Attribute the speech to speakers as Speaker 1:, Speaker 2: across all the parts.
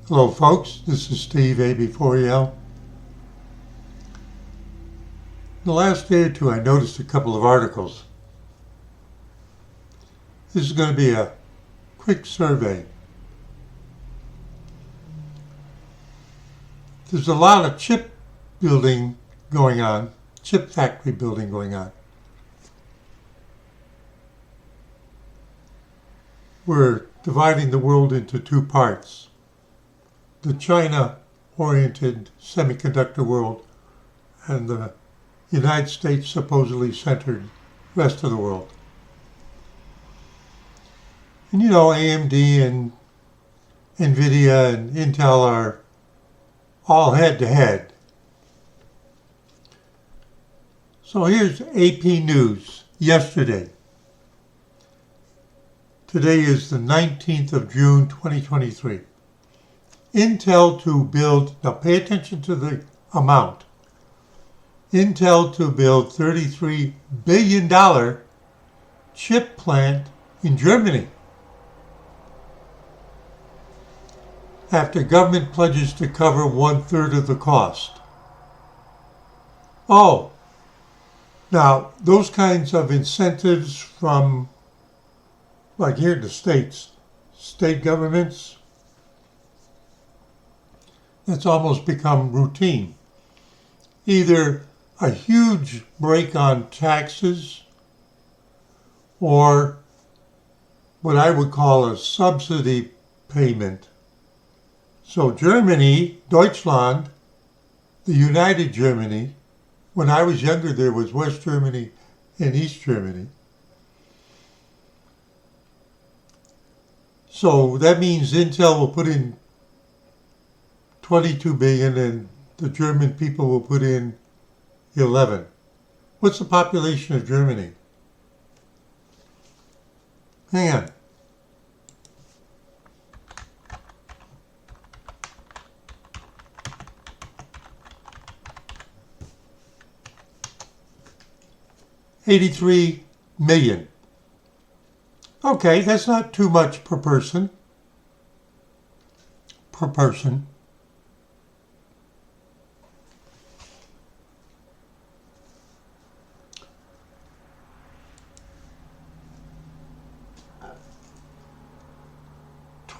Speaker 1: Hello folks, this is Steve AB4EL. In the last day or two I noticed a couple of articles. This is going to be a quick survey. There's a lot of chip building going on, chip factory building going on. We're dividing the world into two parts. The China-oriented semiconductor world and the United States supposedly centered rest of the world. And you know, AMD and NVIDIA and Intel are all head-to-head. So here's AP News yesterday. Today is the 19th of June, 2023. Intel to build, now pay attention to the amount. Intel to build $33 billion chip plant in Germany, after government pledges to cover 1/3 of the cost. Oh, now those kinds of incentives from, like here in the States, state governments, that's almost become routine. Either a huge break on taxes or what I would call a subsidy payment. So Germany, Deutschland, the United Germany, when I was younger there was West Germany and East Germany. So that means Intel will put in 22 billion and the German people will put in 11. What's the population of Germany? Hang on. $83 million. Okay, that's not too much per person. Per person.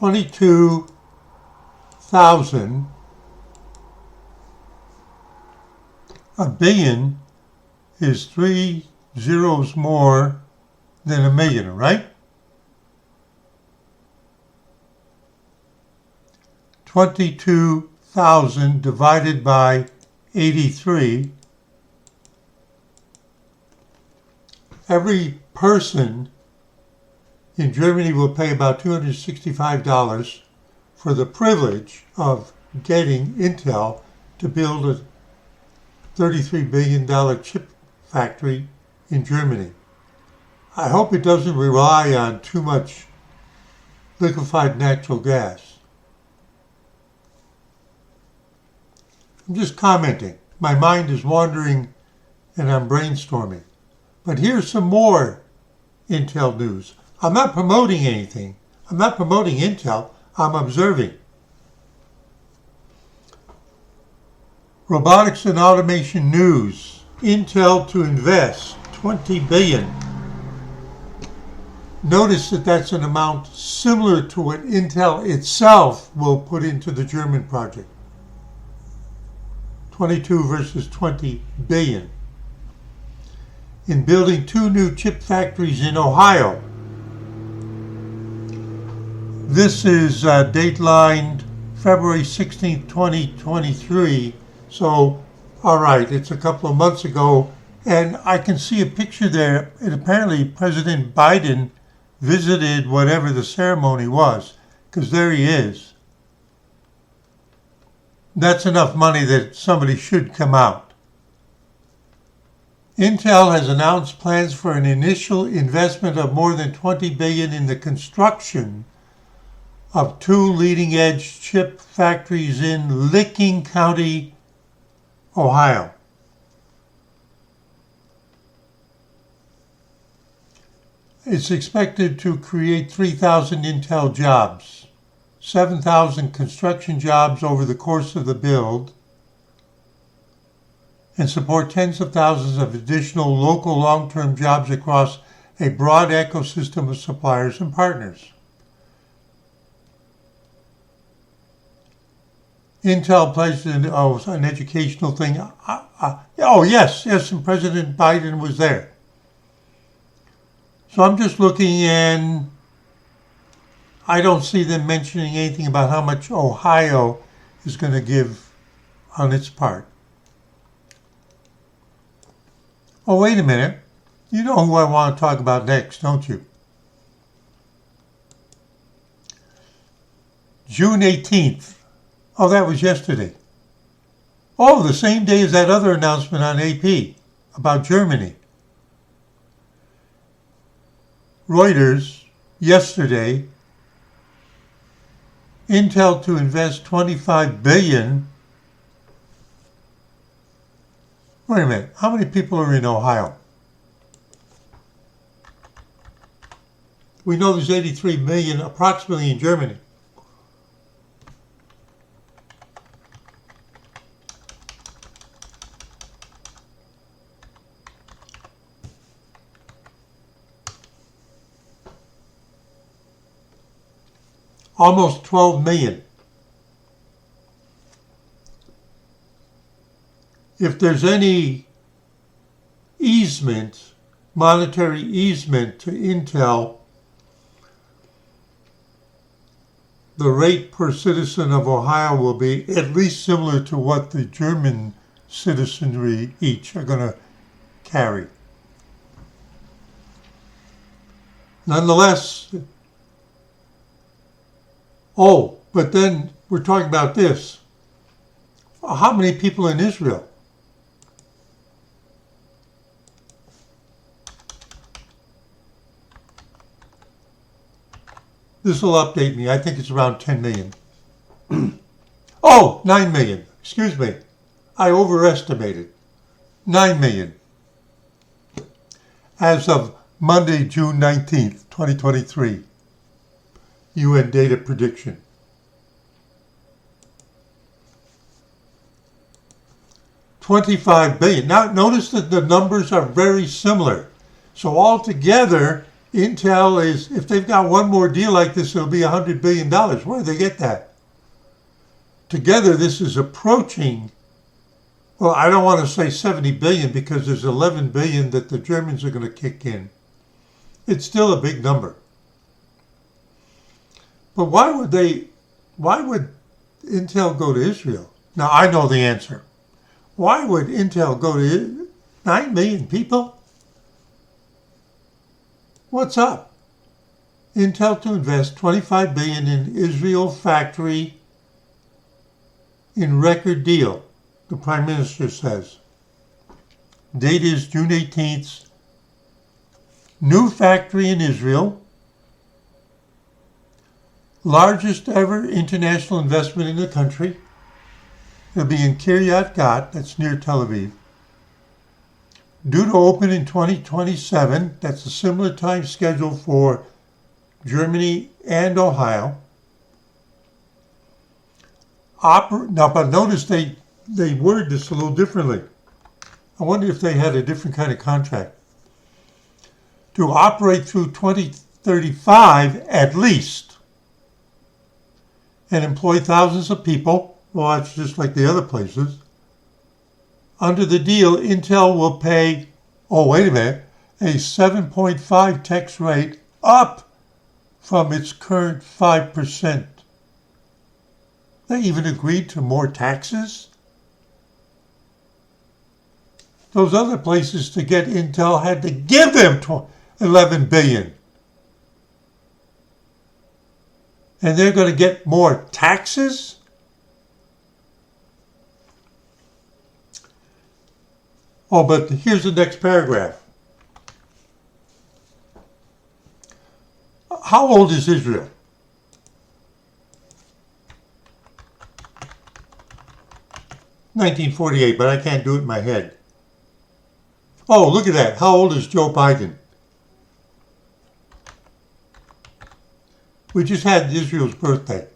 Speaker 1: $22,000. A billion is 3 zeros more than a million, right? 22,000 divided by 83. Every person in Germany will pay about $265 for the privilege of getting Intel to build a $33 billion chip factory in Germany. I hope it doesn't rely on too much liquefied natural gas. I'm just commenting. My mind is wandering and I'm brainstorming. But here's some more Intel news. I'm not promoting anything. I'm not promoting Intel. I'm observing. Robotics and automation news. Intel to invest $20 billion. Notice that that's an amount similar to what Intel itself will put into the German project. 22 versus 20 billion. In building 2 new chip factories in Ohio. This is datelined February 16th, 2023. So, all right, it's a couple of months ago. And I can see a picture there. And apparently President Biden visited whatever the ceremony was. Because there he is. That's enough money that somebody should come out. Intel has announced plans for an initial investment of more than $20 billion in the construction of 2 leading-edge chip factories in Licking County, Ohio. It's expected to create 3,000 Intel jobs. 7,000 construction jobs over the course of the build, and support tens of thousands of additional local long-term jobs across a broad ecosystem of suppliers and partners. Intel pledged an educational thing. Yes, and President Biden was there. So I'm just looking, and I don't see them mentioning anything about how much Ohio is going to give on its part. Oh, wait a minute. You know who I want to talk about next, don't you? June 18th. Oh, that was yesterday. Oh, the same day as that other announcement on AP about Germany. Reuters, yesterday, Intel to invest $25 billion. Wait a minute, how many people are in Ohio? We know there's 83 million approximately in Germany. Almost 12 million. If there's any easement, monetary easement to Intel, the rate per citizen of Ohio will be at least similar to what the German citizenry each are going to carry. Nonetheless, but then we're talking about this. How many people in Israel? This will update me. I think it's around 10 million. 9 million. Excuse me. I overestimated. 9 million. As of Monday, June 19th, 2023. UN data prediction. $25 billion. Now, notice that the numbers are very similar. So altogether, Intel is, if they've got one more deal like this, it'll be $100 billion. Where do they get that? Together, this is approaching, well, I don't want to say 70 billion because there's 11 billion that the Germans are going to kick in. It's still a big number. But why would Intel go to Israel? Now, I know the answer. Why would Intel go to 9 million people? What's up? Intel to invest $25 billion in Israel factory in record deal, the Prime Minister says. Date is June 18th. New factory in Israel. Largest ever international investment in the country. It'll be in Kiryat Gat, that's near Tel Aviv. Due to open in 2027, that's a similar time schedule for Germany and Ohio. Now, but notice they word this a little differently. I wonder if they had a different kind of contract. To operate through 2035 at least, and employ thousands of people. Well, that's just like the other places. Under the deal, Intel will pay, a 7.5 tax rate up from its current 5%. They even agreed to more taxes? Those other places to get Intel had to give them $11 billion. And they're going to get more taxes? But here's the next paragraph. How old is Israel? (1948), but I can't do it in my head. Oh, look at that. How old is Joe Biden? We just had Israel's birthday.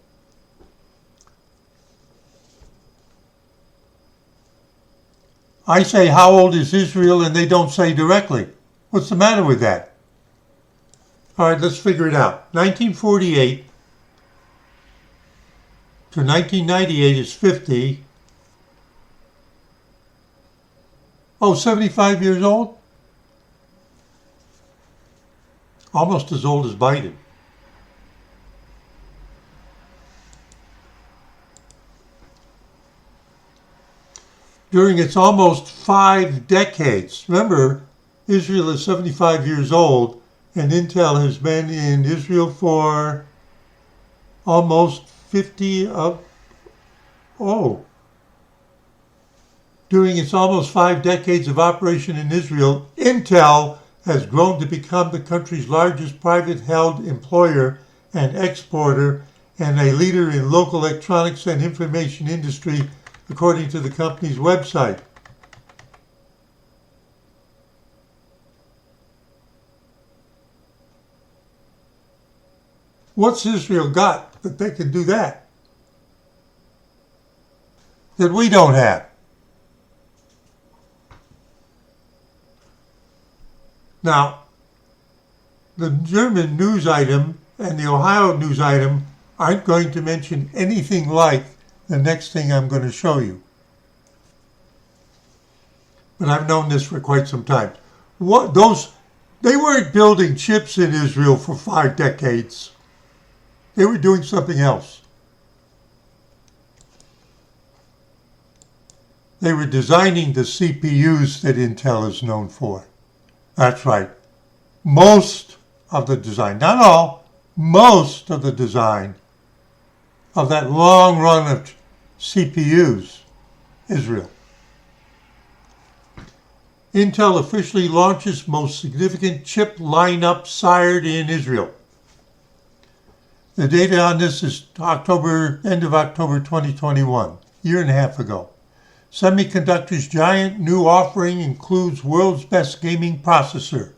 Speaker 1: I say, how old is Israel? And they don't say directly. What's the matter with that? All right, let's figure it out. 1948 to 1998 is 50. Oh, 75 years old? Almost as old as Biden. During its almost 5 decades, remember, Israel is 75 years old, and Intel has been in Israel for almost 50 of, During its almost 5 decades of operation in Israel, Intel has grown to become the country's largest private-held employer and exporter and a leader in local electronics and information industry, according to the company's website. What's Israel got that they can do that? That we don't have. Now, the German news item and the Ohio news item aren't going to mention anything like the next thing I'm going to show you. But I've known this for quite some time. They weren't building chips in Israel for 5 decades. They were doing something else. They were designing the CPUs that Intel is known for. That's right. Most of the design, not all, most of the design of that long run of CPUs, Israel. Intel officially launches most significant chip lineup sired in Israel. The data on this is end of October 2021, year and a half ago. Semiconductor's giant new offering includes world's best gaming processor,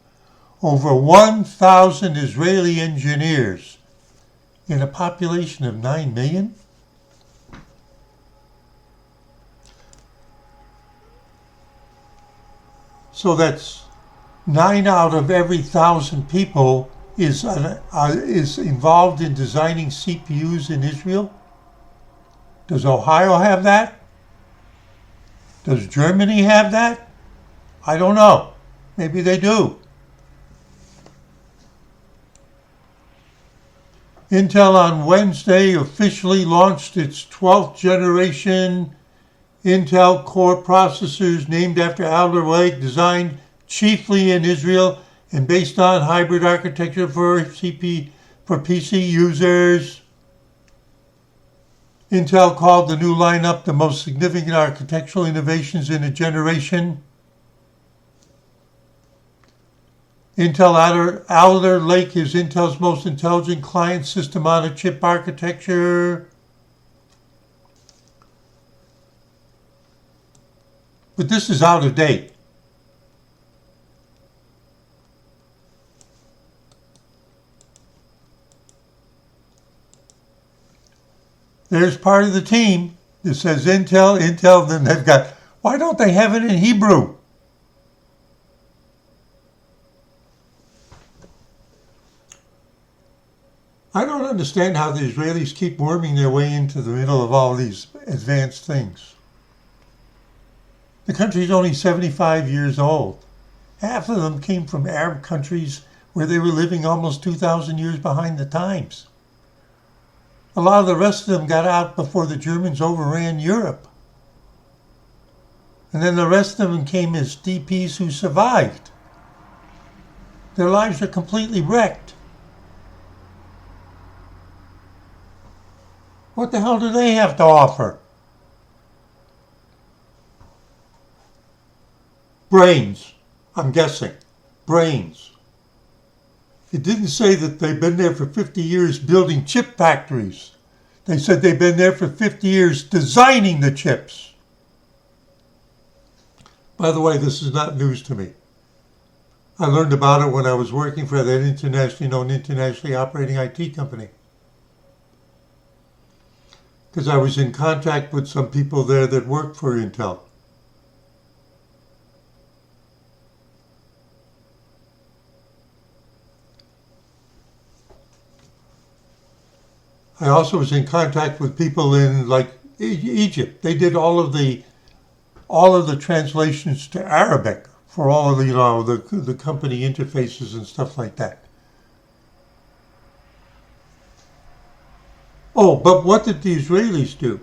Speaker 1: over 1,000 Israeli engineers in a population of 9 million. So that's 9 out of every 1,000 people is involved in designing CPUs in Israel. Does Ohio have that? Does Germany have that? I don't know. Maybe they do. Intel on Wednesday officially launched its 12th generation Intel Core processors named after Alder Lake, designed chiefly in Israel and based on hybrid architecture for PC users. Intel called the new lineup the most significant architectural innovations in a generation. Intel Alder Lake is Intel's most intelligent client system on a chip architecture. But this is out of date. There's part of the team that says Intel, then they've got, why don't they have it in Hebrew? I don't understand how the Israelis keep worming their way into the middle of all these advanced things. The country's only 75 years old. Half of them came from Arab countries where they were living almost 2,000 years behind the times. A lot of the rest of them got out before the Germans overran Europe. And then the rest of them came as DPs who survived. Their lives are completely wrecked. What the hell do they have to offer? Brains, I'm guessing. Brains. It didn't say that they've been there for 50 years building chip factories. They said they've been there for 50 years designing the chips. By the way, this is not news to me. I learned about it when I was working for that internationally known, internationally operating IT company. Because I was in contact with some people there that worked for Intel. I also was in contact with people in like Egypt. They did all of the translations to Arabic for all of the company interfaces and stuff like that. Oh, but what did the Israelis do?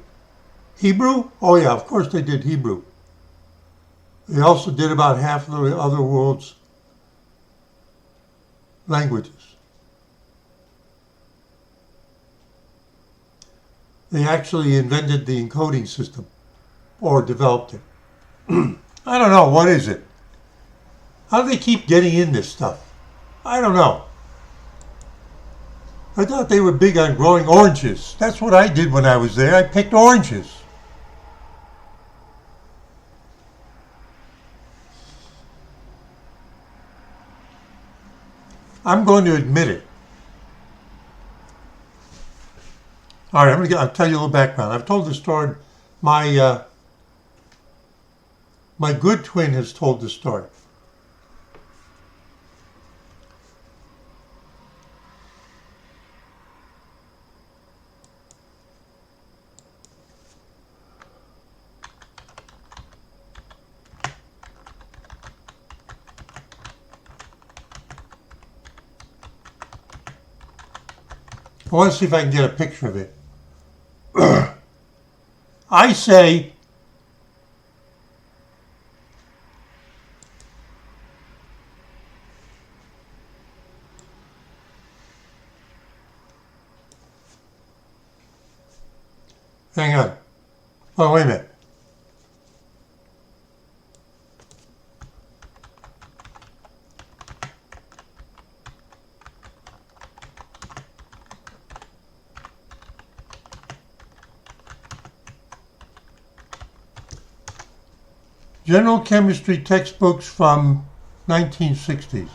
Speaker 1: Hebrew? Oh yeah, of course they did Hebrew. They also did about half of the other world's languages. They actually invented the encoding system, or developed it. I don't know, what is it? How do they keep getting in this stuff? I don't know. I thought they were big on growing oranges. That's what I did when I was there. I picked oranges. I'm going to admit it. All right, I'll tell you a little background. I've told the story. My good twin has told the story. I want to see if I can get a picture of it. I say, hang on. Oh, wait a minute. General chemistry textbooks from 1960s.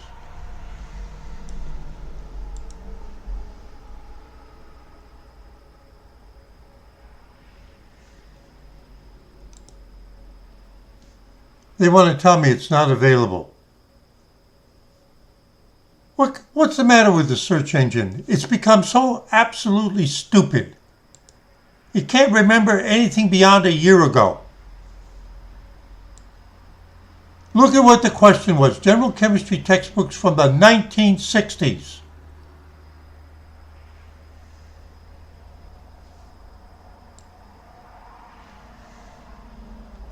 Speaker 1: They want to tell me it's not available. What's the matter with the search engine? It's become so absolutely stupid. It can't remember anything beyond a year ago. Look at what the question was. General chemistry textbooks from the 1960s.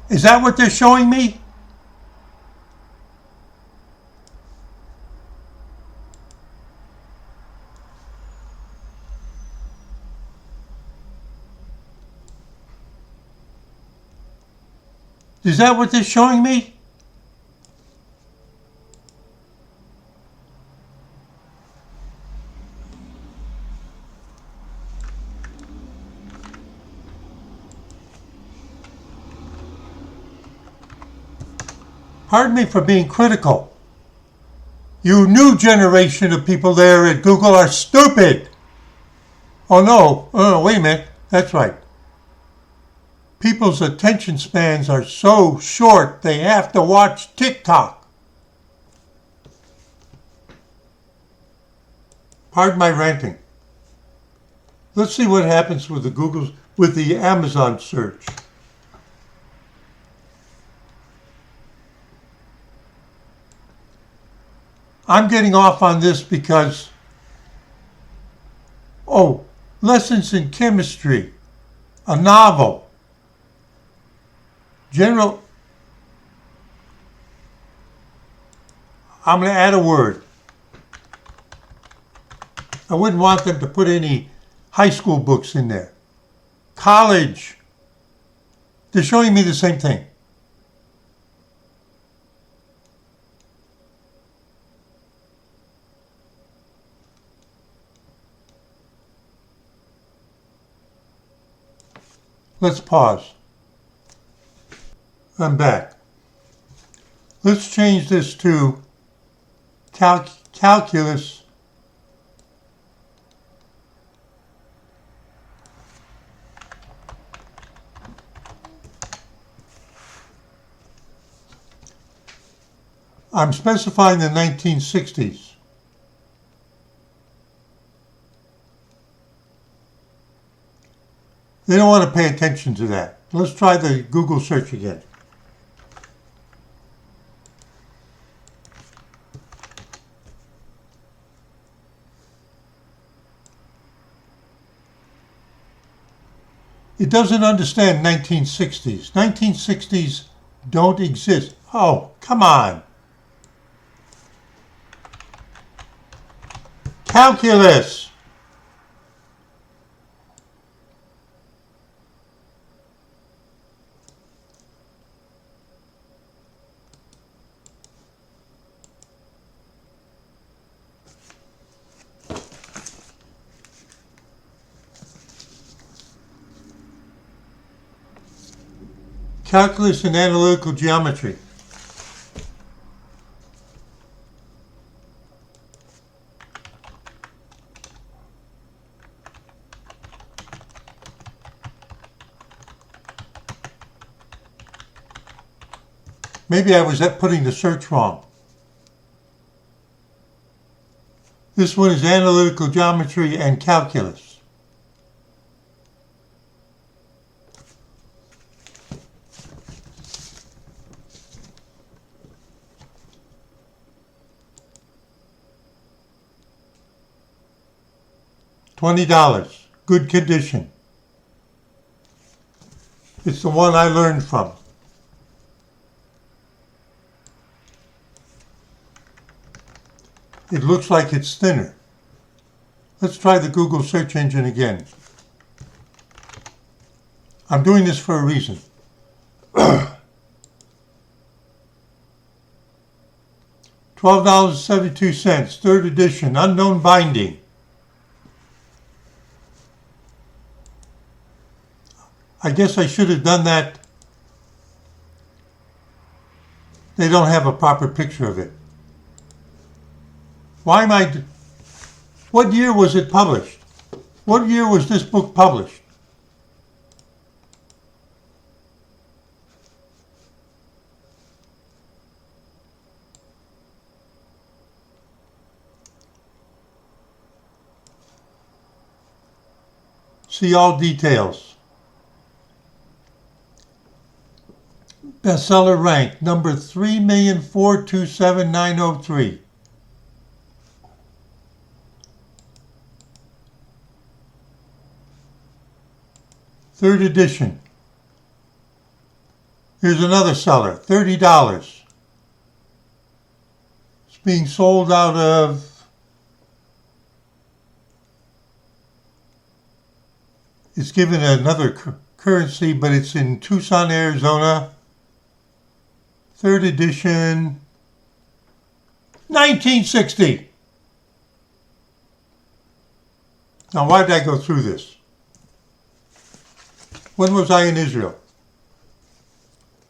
Speaker 1: Is that what they're showing me? Is that what they're showing me? Pardon me for being critical. You new generation of people there at Google are stupid. Oh no, wait a minute, that's right. People's attention spans are so short they have to watch TikTok. Pardon my ranting. Let's see what happens with the Amazon search. I'm getting off on this because, lessons in chemistry, a novel, I'm going to add a word. I wouldn't want them to put any high school books in there. College. They're showing me the same thing. Let's pause. I'm back. Let's change this to calculus I'm specifying the 1960s. They don't want to pay attention to that. Let's try the Google search again. It doesn't understand 1960s. 1960s don't exist. Oh, come on. Calculus. Calculus and analytical geometry. Maybe I was putting the search wrong. This one is analytical geometry and calculus. $20, good condition. It's the one I learned from. It looks like it's thinner. Let's try the Google search engine again. I'm doing this for a reason. $12.72, third edition, unknown binding. I guess I should have done that. They don't have a proper picture of it. Why am I... What year was it published? What year was this book published? See all details. Bestseller rank, number 3,427,903. Third edition. Here's another seller, $30. It's being sold out of... It's given another currency, but it's in Tucson, Arizona. Third edition, 1960. Now, why did I go through this? When was I in Israel?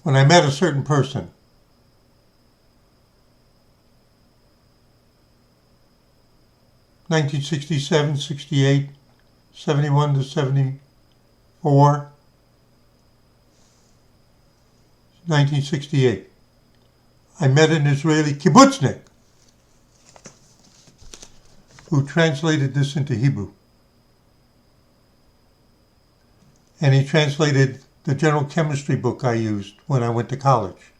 Speaker 1: When I met a certain person. (1967, 68, 71 to 74, 1968. I met an Israeli kibbutznik who translated this into Hebrew. And he translated the general chemistry book I used when I went to college.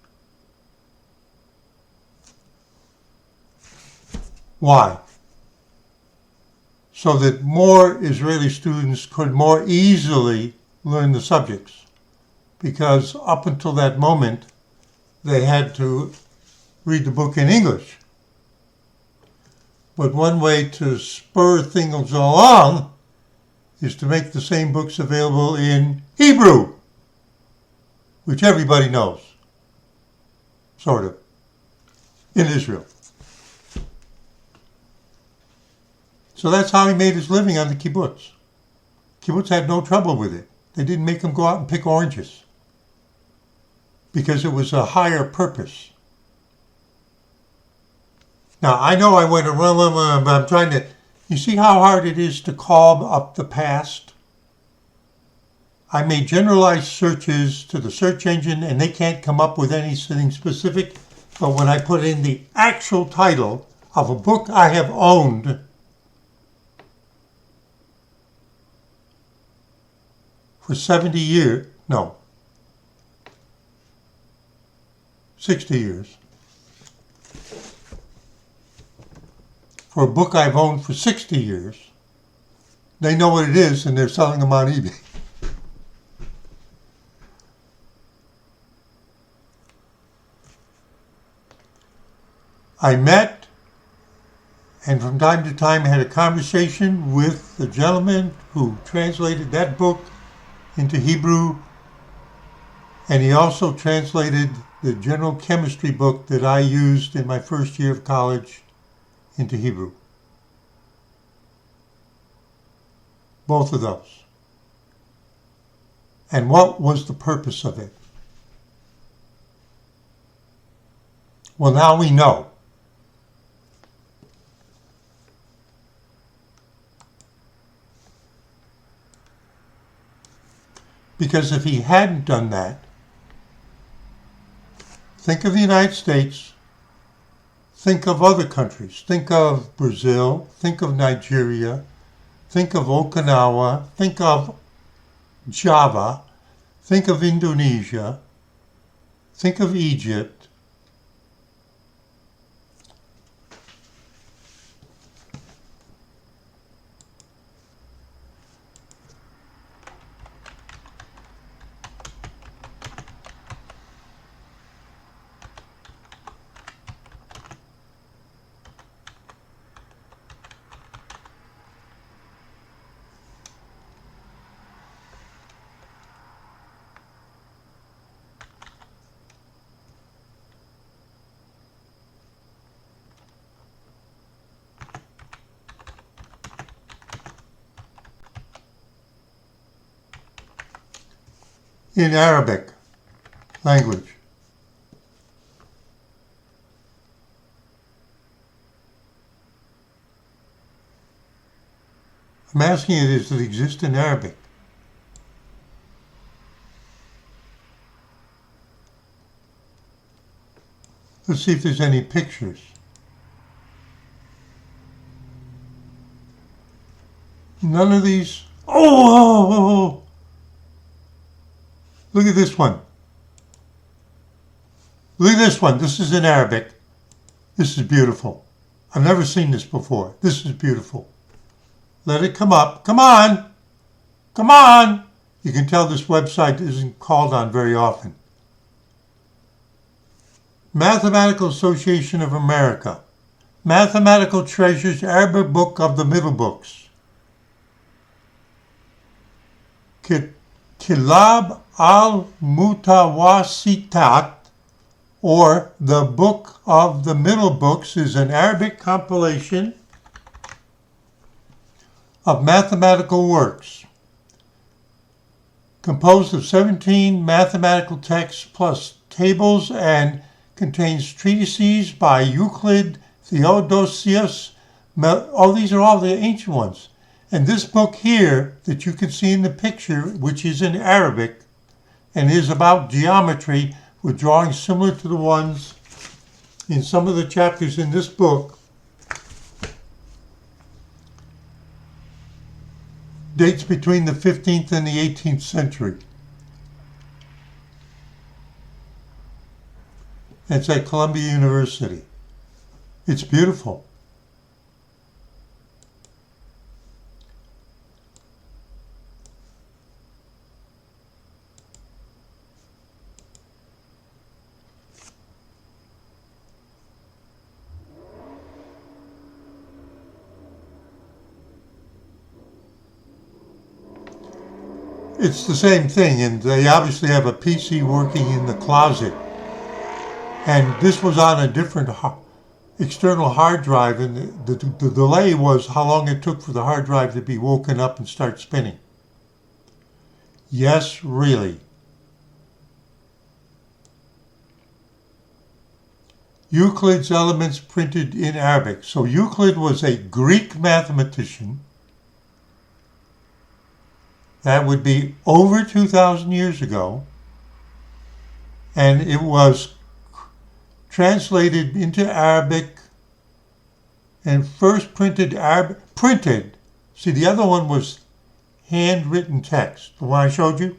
Speaker 1: Why? So that more Israeli students could more easily learn the subjects. Because up until that moment, they had to read the book in English. But one way to spur things along is to make the same books available in Hebrew, which everybody knows, sort of, in Israel. So that's how he made his living on the kibbutz. Kibbutz had no trouble with it. They didn't make him go out and pick oranges because it was a higher purpose. Now, I know I went around, but I'm trying to... You see how hard it is to call up the past? I made generalized searches to the search engine, and they can't come up with anything specific. But when I put in the actual title of a book I have owned for 70 years, no, 60 years, for a book I've owned for 60 years. They know what it is and they're selling them on eBay. I met and from time to time had a conversation with the gentleman who translated that book into Hebrew, and he also translated the general chemistry book that I used in my first year of college into Hebrew. Both of those. And what was the purpose of it? Well, now we know. Because if he hadn't done that, think of the United States, think of other countries, think of Brazil, think of Nigeria, think of Okinawa, think of Java, think of Indonesia, think of Egypt. In Arabic language. I'm asking you, does it exist in Arabic? Let's see if there's any pictures. None of these. Oh! Look at this one. Look at this one. This is in Arabic. This is beautiful. I've never seen this before. This is beautiful. Let it come up. Come on. Come on. You can tell this website isn't called on very often. Mathematical Association of America. Mathematical Treasures, Arabic Book of the Middle Books. Kilab al-Mutawasitat, or the Book of the Middle Books, is an Arabic compilation of mathematical works, composed of 17 mathematical texts plus tables, and contains treatises by Euclid, Theodosius. These are all the ancient ones. And this book here that you can see in the picture, which is in Arabic and is about geometry with drawings similar to the ones in some of the chapters in this book, dates between the 15th and the 18th century. It's at Columbia University. It's beautiful. It's the same thing, and they obviously have a PC working in the closet. And this was on a different external hard drive, and the delay was how long it took for the hard drive to be woken up and start spinning. Yes, really. Euclid's Elements printed in Arabic. So Euclid was a Greek mathematician. That would be over 2,000 years ago. And it was translated into Arabic and first printed. See, the other one was handwritten text. The one I showed you,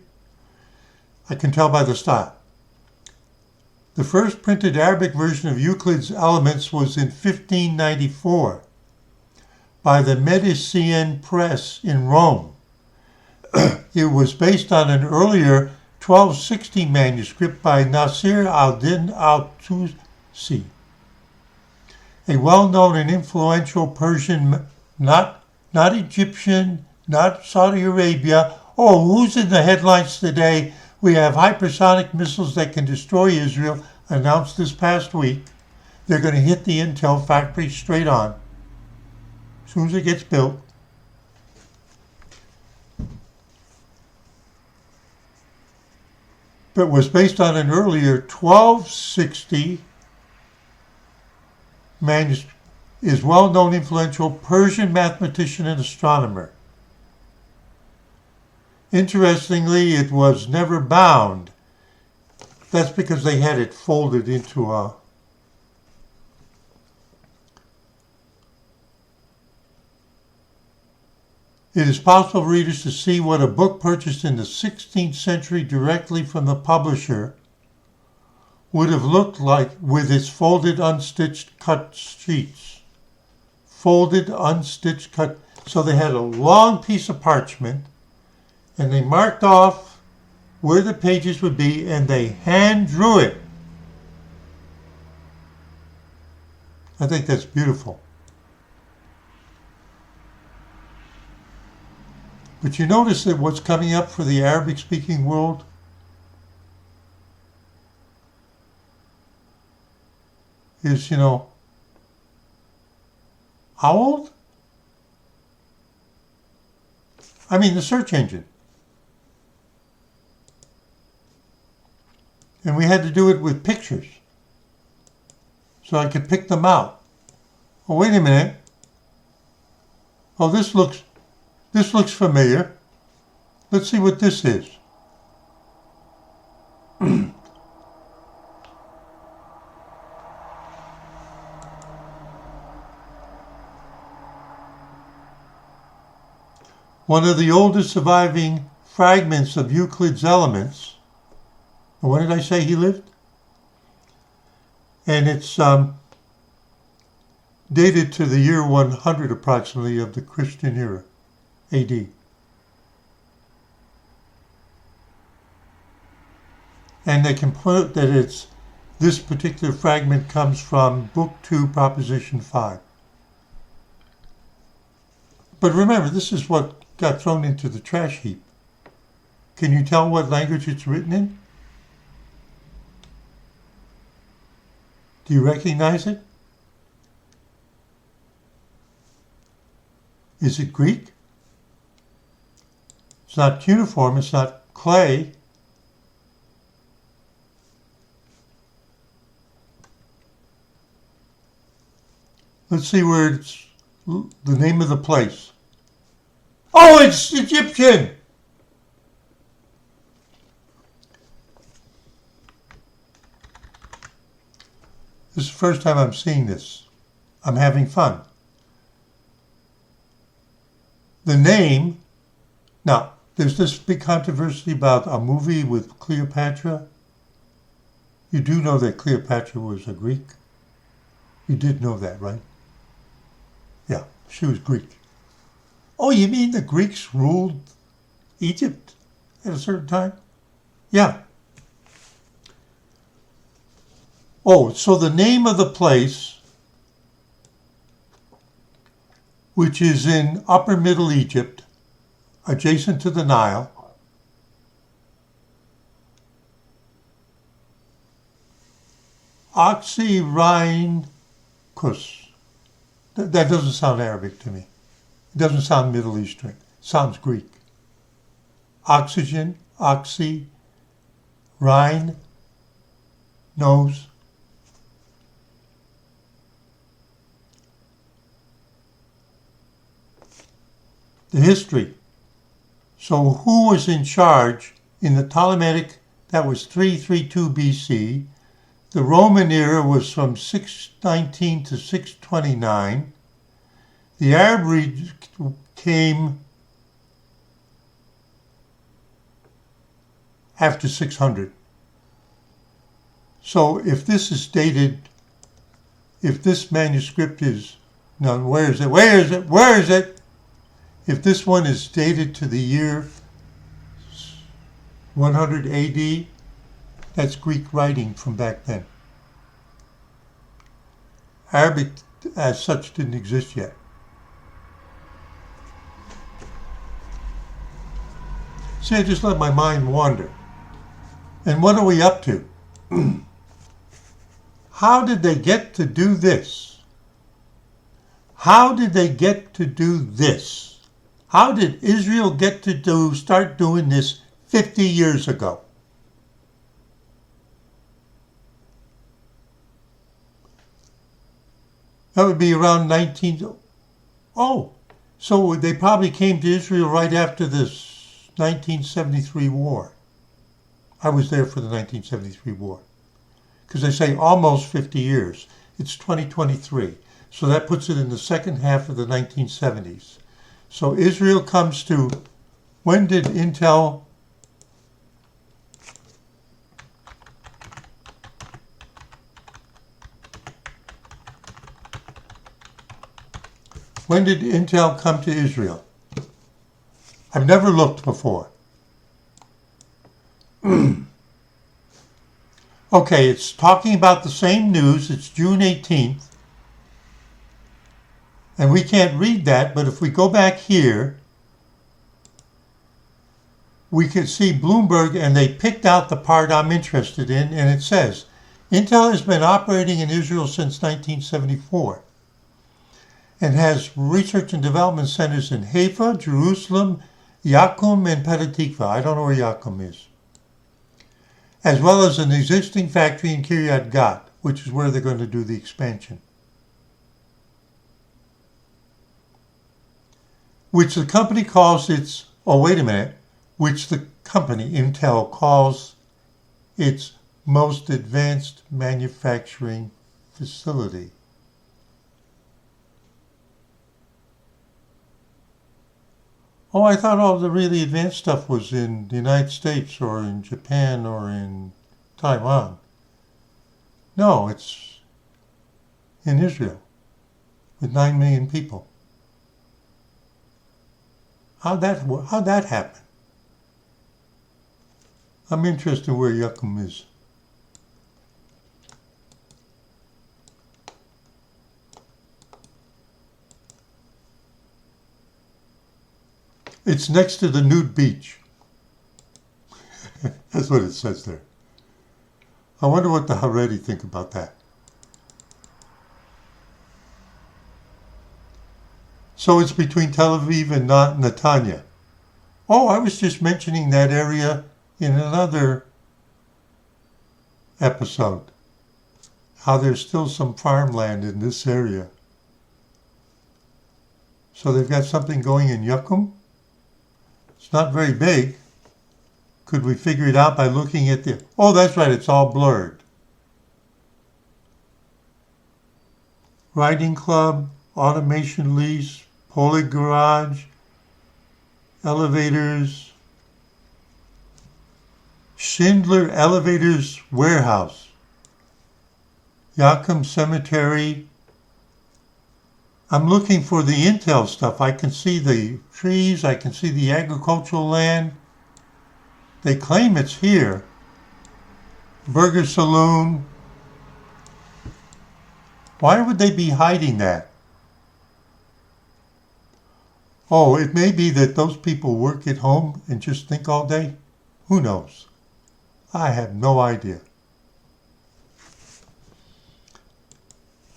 Speaker 1: I can tell by the style. The first printed Arabic version of Euclid's Elements was in 1594 by the Medicean Press in Rome. It was based on an earlier 1260 manuscript by Nasir al-Din al-Tusi, a well-known and influential Persian, not Egyptian, not Saudi Arabia. Oh, who's in the headlines today? We have hypersonic missiles that can destroy Israel, announced this past week. They're going to hit the Intel factory straight on, as soon as it gets built. But was based on an earlier 1260 manuscript, is well-known influential Persian mathematician and astronomer. Interestingly, it was never bound. That's because they had it folded into a It is possible for readers to see what a book purchased in the 16th century directly from the publisher would have looked like with its folded, unstitched, cut sheets. Folded, unstitched, cut. So they had a long piece of parchment, and they marked off where the pages would be, and they hand drew it. I think that's beautiful. But you notice that what's coming up for the Arabic-speaking world is, how old? I mean, the search engine. And we had to do it with pictures, so I could pick them out. Oh, wait a minute. Oh, this looks familiar. Let's see what this is. One of the oldest surviving fragments of Euclid's Elements. When did I say he lived? And it's dated to the year 100 approximately of the Christian era, AD. And they can put that this particular fragment comes from Book 2, Proposition 5. But remember, this is what got thrown into the trash heap. Can you tell what language it's written in? Do you recognize it? Is it Greek? It's not cuneiform, it's not clay. Let's see where it's the name of the place. Oh, it's Egyptian! This is the first time I'm seeing this. I'm having fun. The name, now, there's this big controversy about a movie with Cleopatra. You do know that Cleopatra was a Greek? You did know that, right? Yeah, she was Greek. Oh, you mean the Greeks ruled Egypt at a certain time? Yeah. Oh, so the name of the place, which is in Upper Middle Egypt, adjacent to the Nile, Oxyrhynchus. That doesn't sound Arabic to me. It doesn't sound Middle Eastern. It sounds Greek. Oxygen, oxy, Rhine, nose. The history. So who was in charge in the Ptolemaic? That was 332 BC. The Roman era was from 619 to 629. The Arab came after 600. So if this is dated, if this manuscript is, now where is it? If this one is dated to the year 100 AD, that's Greek writing from back then. Arabic as such didn't exist yet. See, I just let my mind wander. And what are we up to? How did they get to do this? How did they get to do this? How did Israel get to start doing this 50 years ago? That would be around 19... Oh, so they probably came to Israel right after this 1973 war. I was there for the 1973 war. Because they say almost 50 years. It's 2023. So that puts it in the second half of the 1970s. So Israel comes to... When did Intel... When did Intel come to Israel? I've never looked before. Okay, it's talking about the same news. It's June 18th. And we can't read that, but if we go back here, we can see Bloomberg, and they picked out the part I'm interested in, and it says, Intel has been operating in Israel since 1974. And has research and development centers in Haifa, Jerusalem, Yakum, and Petah Tikva. I don't know where Yakum is. As well as an existing factory in Kiryat Gat, which is where they're going to do the expansion. Which the company calls its, which the company, Intel, calls its most advanced manufacturing facility. Oh, I thought all the really advanced stuff was in the United States or in Japan or in Taiwan. No, it's in Israel with 9 million people. How'd that happen? I'm interested where Yakum is. It's next to the nude beach. That's what it says there. I wonder what the Haredi think about that. So it's between Tel Aviv and Netanya. Oh, I was just mentioning that area in another episode. How there's still some farmland in this area. So they've got something going in Yakum. It's not very big. Could we figure it out by looking at the... Oh, that's right, it's all blurred. Riding club, automation lease, Poly garage, elevators, Schindler Elevators Warehouse, Yakum Cemetery. I'm looking for the Intel stuff. I can see the trees. I can see the agricultural land. They claim it's here. Burger Saloon. Why would they be hiding that? Oh, it may be that those people work at home and just think all day. Who knows? I have no idea.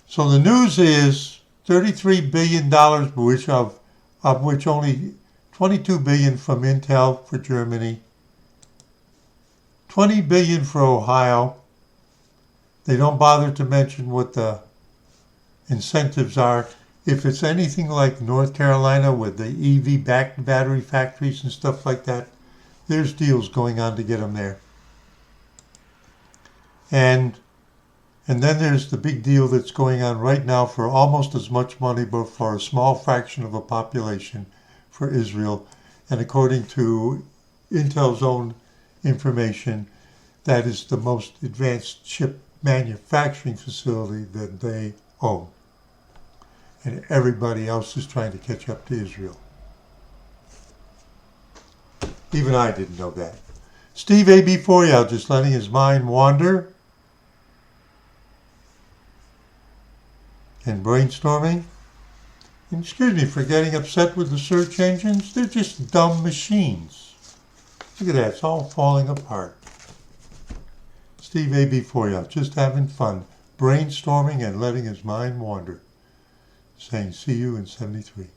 Speaker 1: So the news is $33 billion, of which only $22 billion from Intel for Germany, $20 billion for Ohio. They don't bother to mention what the incentives are. If it's anything like North Carolina with the EV battery factories and stuff like that, there's deals going on to get them there. And then there's the big deal that's going on right now for almost as much money, but for a small fraction of a population for Israel. And according to Intel's own information that is the most advanced chip manufacturing facility that they own. And everybody else is trying to catch up to Israel. Even I didn't know that. Steve AB4, just letting his mind wander and brainstorming. And excuse me for getting upset with the search engines. They're just dumb machines. Look at that. It's all falling apart. Steve AB4, just having fun, brainstorming and letting his mind wander. Saying see you in 73.